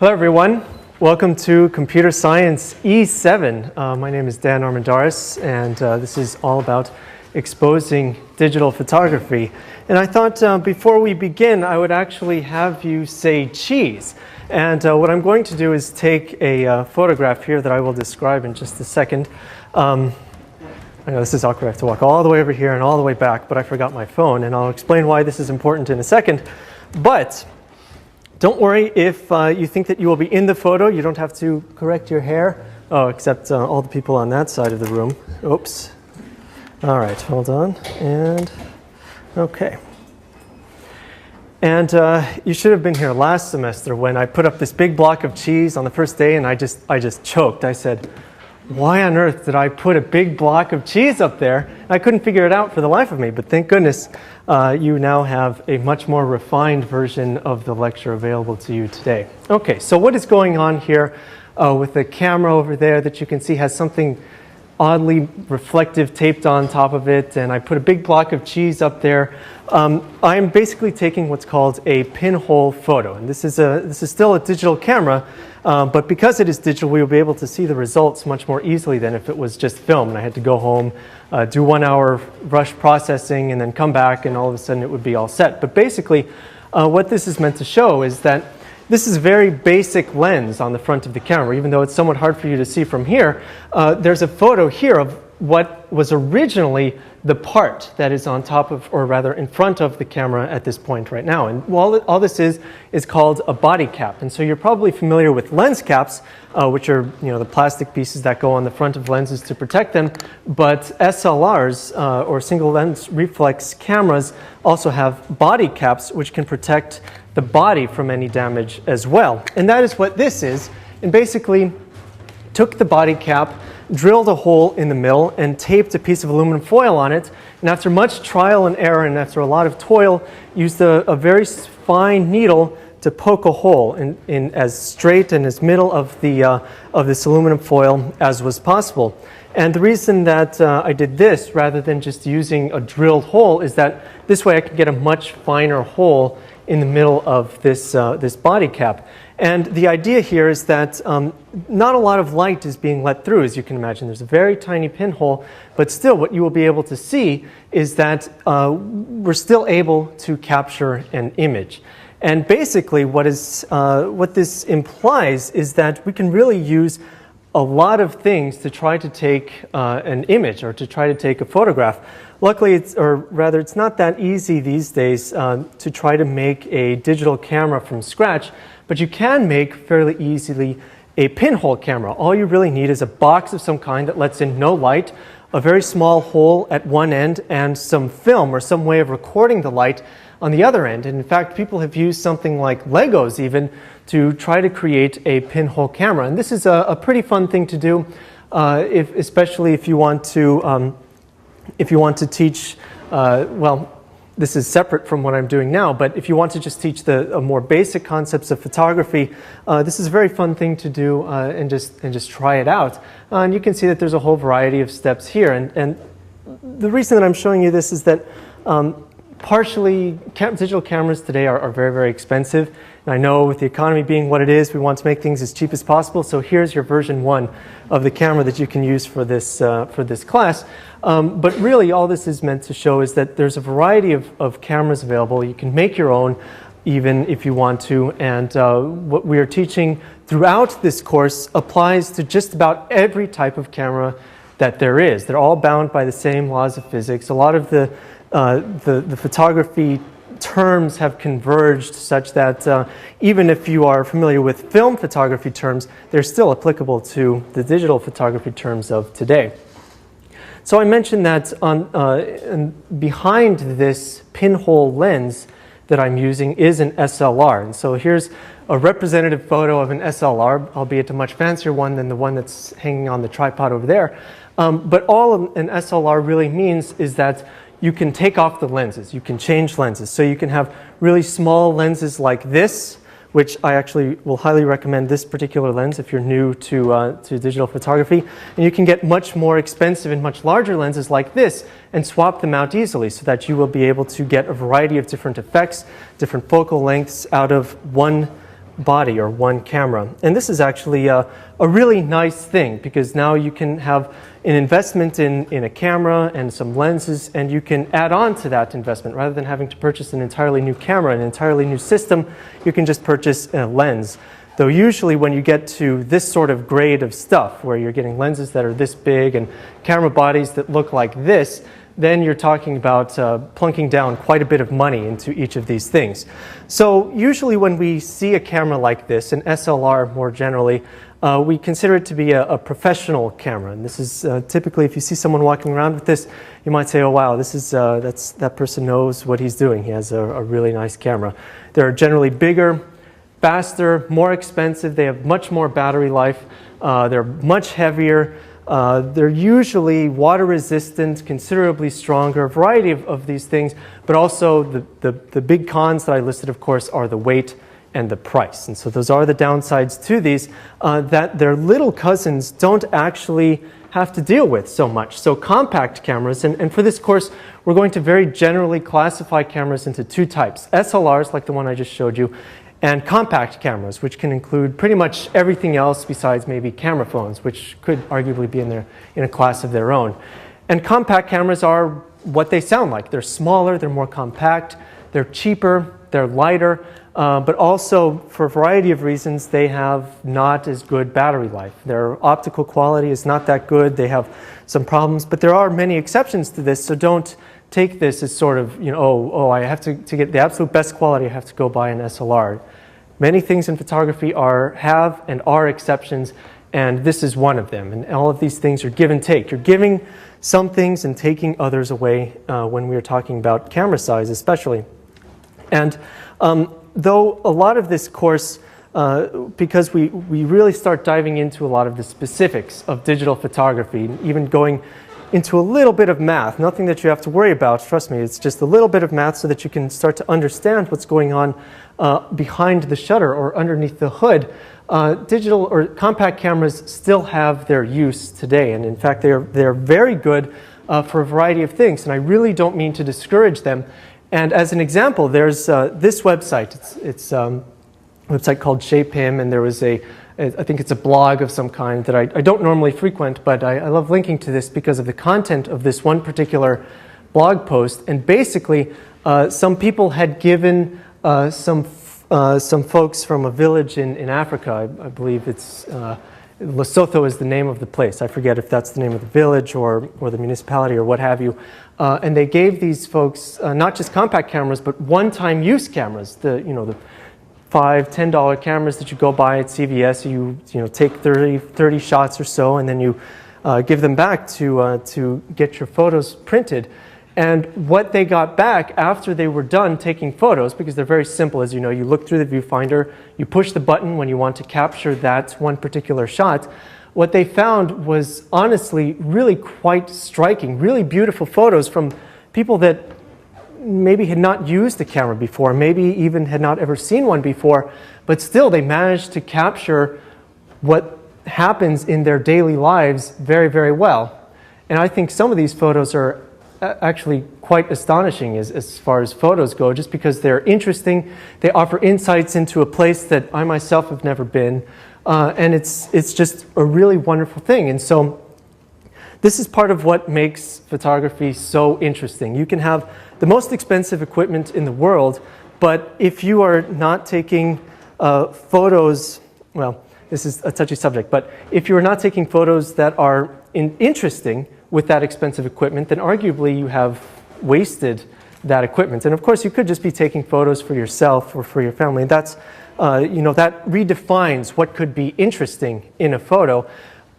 Hello everyone, welcome to Computer Science E7. My name is Dan Armendariz and this is all about exposing digital photography. And I thought before we begin I would actually have you say cheese. And what I'm going to do is take a photograph here that I will describe in just a second. I know this is awkward, I have to walk all the way over here and all the way back, but I forgot my phone and I'll explain why this is important in a second. But don't worry if you think that you will be in the photo. You don't have to correct your hair. Oh, except all the people on that side of the room. Oops. All right, hold on. And okay. And you should have been here last semester when I put up this big block of cheese on the first day and I just choked. I said, why on earth did I put a big block of cheese up there? I couldn't figure it out for the life of me, but thank goodness you now have a much more refined version of the lecture available to you today. Okay, so what is going on here with the camera over there that you can see has something oddly reflective taped on top of it, and I put a big block of cheese up there. I'm basically taking what's called a pinhole photo, and this is still a digital camera, but because it is digital, we will be able to see the results much more easily than if it was just film and I had to go home, do 1 hour rush processing, and then come back, and all of a sudden it would be all set. But basically, what this is meant to show is that this is a very basic lens on the front of the camera. Even though it's somewhat hard for you to see from here, there's a photo here of what was originally the part that is on top of, or rather in front of the camera at this point right now. And all this is called a body cap. And so you're probably familiar with lens caps, which are the plastic pieces that go on the front of lenses to protect them. But SLRs, or single lens reflex cameras, also have body caps which can protect the body from any damage as well. And that is what this is. And basically took the body cap, drilled a hole in the middle, and taped a piece of aluminum foil on it. And after much trial and error and after a lot of toil, used a very fine needle to poke a hole in as straight and as middle of this aluminum foil as was possible. And the reason that I did this rather than just using a drilled hole is that this way I could get a much finer hole in the middle of this body cap. And the idea here is that not a lot of light is being let through, as you can imagine. There's a very tiny pinhole, but still what you will be able to see is that we're still able to capture an image. And basically what this implies is that we can really use a lot of things to try to take an image or to try to take a photograph. Luckily, it's not that easy these days to try to make a digital camera from scratch, but you can make fairly easily a pinhole camera. All you really need is a box of some kind that lets in no light, a very small hole at one end, and some film or some way of recording the light on the other end. And in fact, people have used something like Legos even to try to create a pinhole camera. And this is a pretty fun thing to do, especially if you want to teach, this is separate from what I'm doing now, but if you want to just teach the more basic concepts of photography, this is a very fun thing to do and just try it out. And you can see that there's a whole variety of steps here. And the reason that I'm showing you this is that partially digital cameras today are very, very expensive. And I know with the economy being what it is, we want to make things as cheap as possible. So here's your version 1 of the camera that you can use for this class. But really all this is meant to show is that there's a variety of cameras available. You can make your own even if you want to. And what we are teaching throughout this course applies to just about every type of camera that there is. They're all bound by the same laws of physics. A lot of the photography terms have converged such that even if you are familiar with film photography terms, they're still applicable to the digital photography terms of today. So I mentioned that behind this pinhole lens that I'm using is an SLR. And so here's a representative photo of an SLR, albeit a much fancier one than the one that's hanging on the tripod over there. But all an SLR really means is that you can take off the lenses, you can change lenses. So you can have really small lenses like this, which I actually will highly recommend this particular lens if you're new to digital photography. And you can get much more expensive and much larger lenses like this and swap them out easily so that you will be able to get a variety of different effects, different focal lengths out of one body or one camera. And this is actually a really nice thing, because now you can have an investment in a camera and some lenses, and you can add on to that investment. Rather than having to purchase an entirely new camera, an entirely new system, you can just purchase a lens. Though usually when you get to this sort of grade of stuff, where you're getting lenses that are this big and camera bodies that look like this, then you're talking about plunking down quite a bit of money into each of these things. So usually when we see a camera like this, an SLR more generally, we consider it to be a professional camera. And this is typically, if you see someone walking around with this, you might say, oh wow, this is, that person knows what he's doing. He has a really nice camera. They're generally bigger, faster, more expensive. They have much more battery life. They're much heavier. They're usually water resistant, considerably stronger, a variety of these things, but also the big cons that I listed, of course, are the weight and the price. And so those are the downsides to these that their little cousins don't actually have to deal with so much. So compact cameras, and for this course, we're going to very generally classify cameras into two types: SLRs, like the one I just showed you, and compact cameras, which can include pretty much everything else besides maybe camera phones, which could arguably be in a class of their own. And compact cameras are what they sound like. They're smaller, they're more compact, they're cheaper, they're lighter, but also for a variety of reasons they have not as good battery life. Their optical quality is not that good. They have some problems, but there are many exceptions to this, so don't take this as sort of, you know, oh, I have to get the absolute best quality, I have to go buy an SLR. Many things in photography have and are exceptions, and this is one of them. And all of these things are give and take. You're giving some things and taking others away when we are talking about camera size especially. And though a lot of this course, because we really start diving into a lot of the specifics of digital photography, even going into a little bit of math, nothing that you have to worry about, trust me, it's just a little bit of math so that you can start to understand what's going on behind the shutter or underneath the hood. Digital or compact cameras still have their use today, and in fact they're very good for a variety of things, and I really don't mean to discourage them. And as an example, there's this website. It's a website called ShapeHim, and there was I think it's a blog of some kind that I don't normally frequent, but I love linking to this because of the content of this one particular blog post. And basically, some people had given some folks from a village in Africa, I believe it's Lesotho is the name of the place. I forget if that's the name of the village or the municipality or what have you. And they gave these folks not just compact cameras, but one-time use cameras. The $5, $10 cameras that you go buy at CVS. You take 30 shots or so, and then you give them back to get your photos printed. And what they got back after they were done taking photos, because they're very simple, as you know, you look through the viewfinder, you push the button when you want to capture that one particular shot. What they found was honestly really quite striking, really beautiful photos from people that maybe had not used a camera before, maybe even had not ever seen one before, but still they managed to capture what happens in their daily lives very, very well. And I think some of these photos are actually quite astonishing as far as photos go, just because they're interesting. They offer insights into a place that I myself have never been, and it's just a really wonderful thing. And so this is part of what makes photography so interesting. You can have the most expensive equipment in the world, but if you are not taking photos, well, this is a touchy subject, but if you are not taking photos that are interesting with that expensive equipment, then arguably you have wasted that equipment. And of course, you could just be taking photos for yourself or for your family. And that's, that redefines what could be interesting in a photo.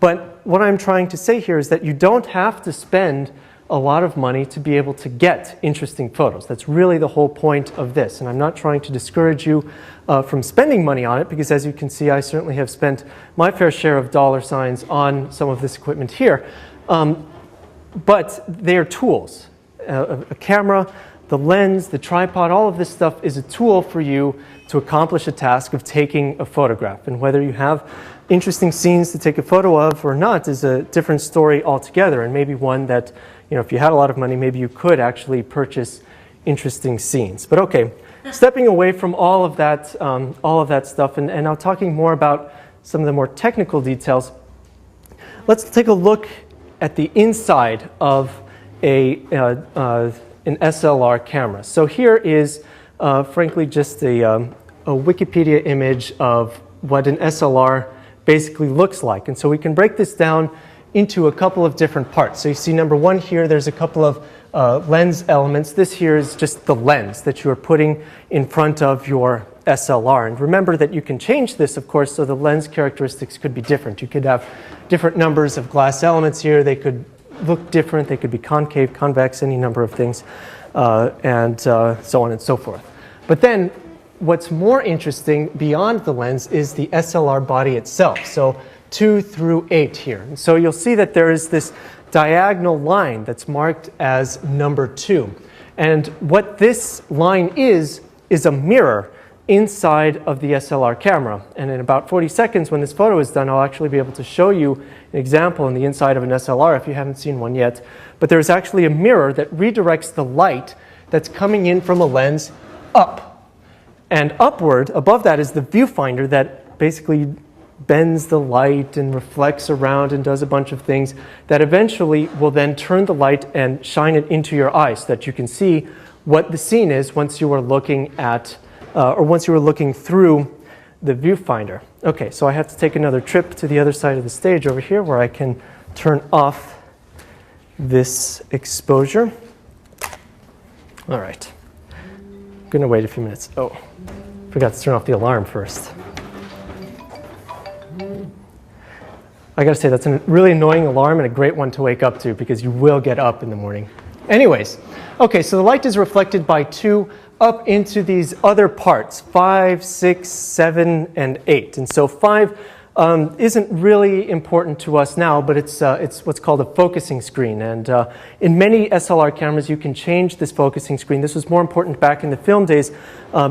But what I'm trying to say here is that you don't have to spend a lot of money to be able to get interesting photos. That's really the whole point of this. And I'm not trying to discourage you from spending money on it, because as you can see, I certainly have spent my fair share of dollar signs on some of this equipment here. But they're tools. A camera, the lens, the tripod, all of this stuff is a tool for you to accomplish a task of taking a photograph. And whether you have interesting scenes to take a photo of or not is a different story altogether, and maybe one that, if you had a lot of money, maybe you could actually purchase interesting scenes. But okay, stepping away from all of that stuff, and now talking more about some of the more technical details, let's take a look at the inside of an SLR camera. So here is, frankly, just a Wikipedia image of what an SLR basically looks like. And so we can break this down into a couple of different parts. So you see number one here, there's a couple of lens elements. This here is just the lens that you are putting in front of your SLR. And remember that you can change this, of course, so the lens characteristics could be different. You could have different numbers of glass elements here. They could look different. They could be concave, convex, any number of things, and so on and so forth. But then what's more interesting beyond the lens is the SLR body itself. So 2 through 8 here. And so you'll see that there is this diagonal line that's marked as number 2. And what this line is a mirror inside of the SLR camera. And in about 40 seconds, when this photo is done, I'll actually be able to show you an example in the inside of an SLR if you haven't seen one yet. But there's actually a mirror that redirects the light that's coming in from a lens up. And upward, above that, is the viewfinder that basically bends the light and reflects around and does a bunch of things that eventually will then turn the light and shine it into your eyes so that you can see what the scene is once you are looking at, or once you are looking through the viewfinder. Okay, so I have to take another trip to the other side of the stage over here where I can turn off this exposure. All right. I'm going to wait a few minutes. Oh, forgot to turn off the alarm first. I got to say, that's a really annoying alarm and a great one to wake up to because you will get up in the morning. Anyways, okay, so the light is reflected by 2 up into these other parts, 5, 6, 7, and 8. And so 5 isn't really important to us now, but it's what's called a focusing screen. And in many SLR cameras, you can change this focusing screen. This was more important back in the film days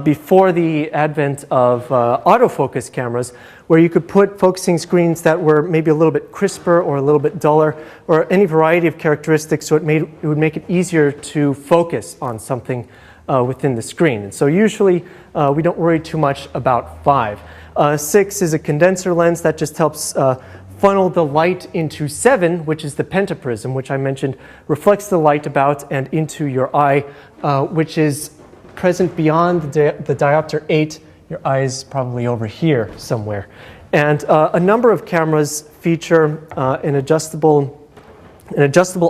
before the advent of autofocus cameras, where you could put focusing screens that were maybe a little bit crisper or a little bit duller, or any variety of characteristics, so it would make it easier to focus on something within the screen. And so usually we don't worry too much about 5. 6 is a condenser lens that just helps funnel the light into 7, which is the pentaprism, which I mentioned reflects the light about and into your eye, which is present beyond the diopter 8. Your eye is probably over here somewhere. And a number of cameras feature an adjustable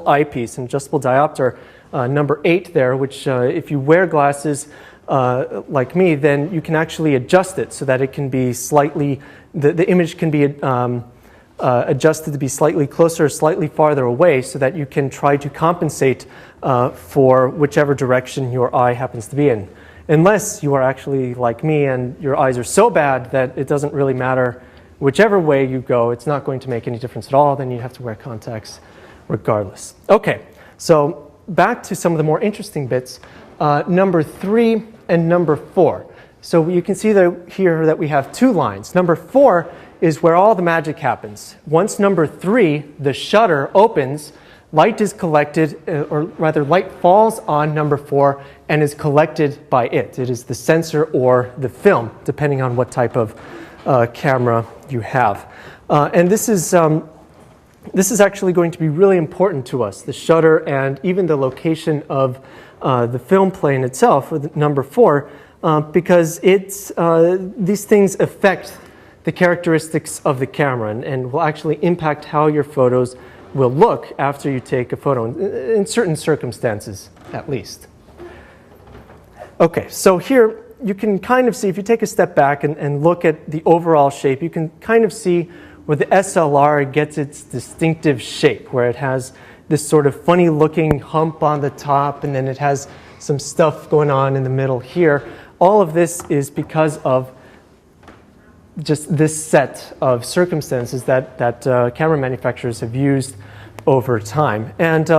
eyepiece, an adjustable diopter, number 8 there, which if you wear glasses like me, then you can actually adjust it so that it can be slightly, the image can be adjusted to be slightly closer or slightly farther away so that you can try to compensate for whichever direction your eye happens to be in. Unless you are actually like me and your eyes are so bad that it doesn't really matter whichever way you go, it's not going to make any difference at all, then you have to wear contacts regardless. Okay, so back to some of the more interesting bits. Number 3 and number 4. So you can see here that we have 2 lines. Number 4 is where all the magic happens. Once number 3, the shutter opens, light is collected, or rather light falls on number 4 and is collected by it. It is the sensor or the film, depending on what type of camera you have. And this is actually going to be really important to us, the shutter and even the location of the film plane itself, or the number 4, because these things affect the characteristics of the camera and will actually impact how your photos will look after you take a photo, in certain circumstances at least. Okay, so here you can kind of see, if you take a step back and look at the overall shape, you can kind of see where the SLR gets its distinctive shape, where it has this sort of funny looking hump on the top, and then it has some stuff going on in the middle here. All of this is because of just this set of circumstances that camera manufacturers have used over time. And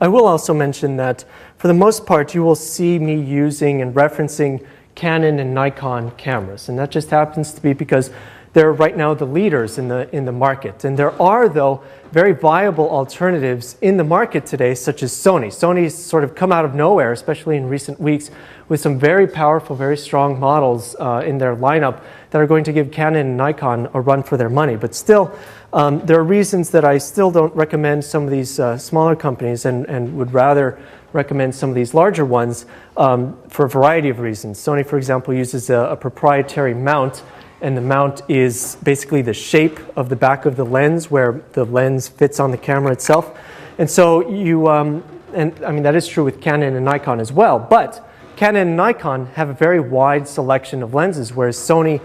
I will also mention that for the most part, you will see me using and referencing Canon and Nikon cameras. And that just happens to be because they're right now the leaders in the market. And there are, though, very viable alternatives in the market today, such as Sony. Sony's sort of come out of nowhere, especially in recent weeks, with some very powerful, very strong models in their lineup that are going to give Canon and Nikon a run for their money. But still, there are reasons that I still don't recommend some of these smaller companies and would rather recommend some of these larger ones for a variety of reasons. Sony, for example, uses a proprietary mount, and the mount is basically the shape of the back of the lens where the lens fits on the camera itself. And so you, and I mean that is true with Canon and Nikon as well, but Canon and Nikon have a very wide selection of lenses, whereas Sony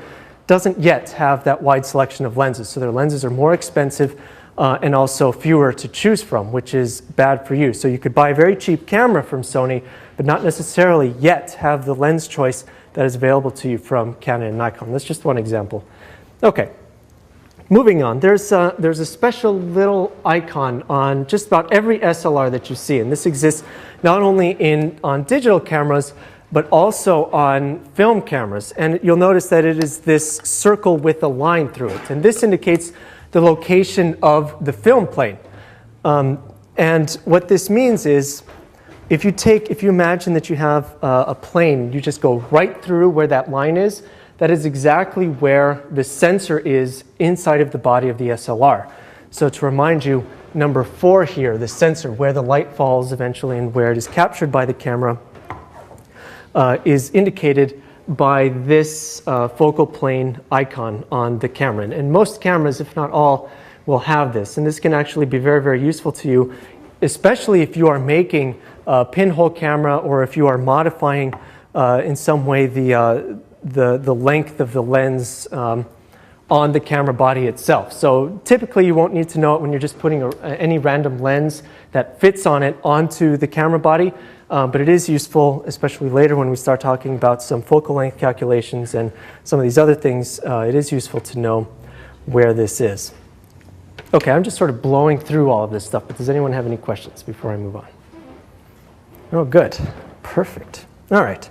doesn't yet have that wide selection of lenses. So their lenses are more expensive and also fewer to choose from, which is bad for you. So you could buy a very cheap camera from Sony, but not necessarily yet have the lens choice that is available to you from Canon and Nikon. That's just one example. Okay, moving on. There's a special little icon on just about every SLR that you see, and this exists not only on digital cameras, but also on film cameras. And you'll notice that it is this circle with a line through it, and this indicates the location of the film plane. And what this means is, if you imagine that you have a plane, you just go right through where that line is, that is exactly where the sensor is inside of the body of the SLR. So to remind you, number 4 here, the sensor, where the light falls eventually and where it is captured by the camera, is indicated by this focal plane icon on the camera. And most cameras, if not all, will have this. And this can actually be very, very useful to you, especially if you are making a pinhole camera or if you are modifying in some way the length of the lens on the camera body itself. So typically you won't need to know it when you're just putting any random lens that fits on it onto the camera body, but it is useful, especially later when we start talking about some focal length calculations and some of these other things. It is useful to know where this is. Okay, I'm just sort of blowing through all of this stuff, but does anyone have any questions before I move on? Oh, good. Perfect. All right.